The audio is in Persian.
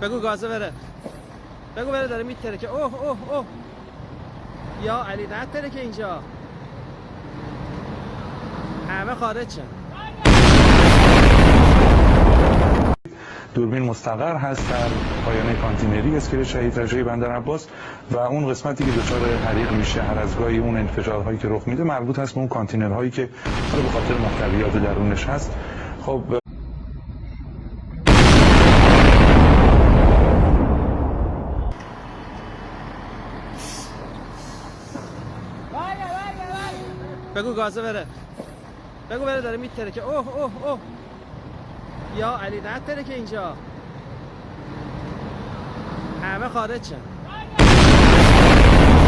بگو گازه بره. بگو بره داره میترکه. اوه اوه اوه یا علی نترکه اینجا. همه خارج شن. دوربین مستقر هست در پایانه کانتینری اسکله شهید رجایی بندر عباس و اون قسمتی که دچار حریق میشه هر از گاهی اون انفجارهایی که رخ میده مربوط هست به اون کانتینرهایی که حالا به خاطر محتویات درونش هست. خب بگو گازه بره. بگو بره داره میترکه. اوه اوه اوه یا علی نترکه اینجا. همه خارج شن.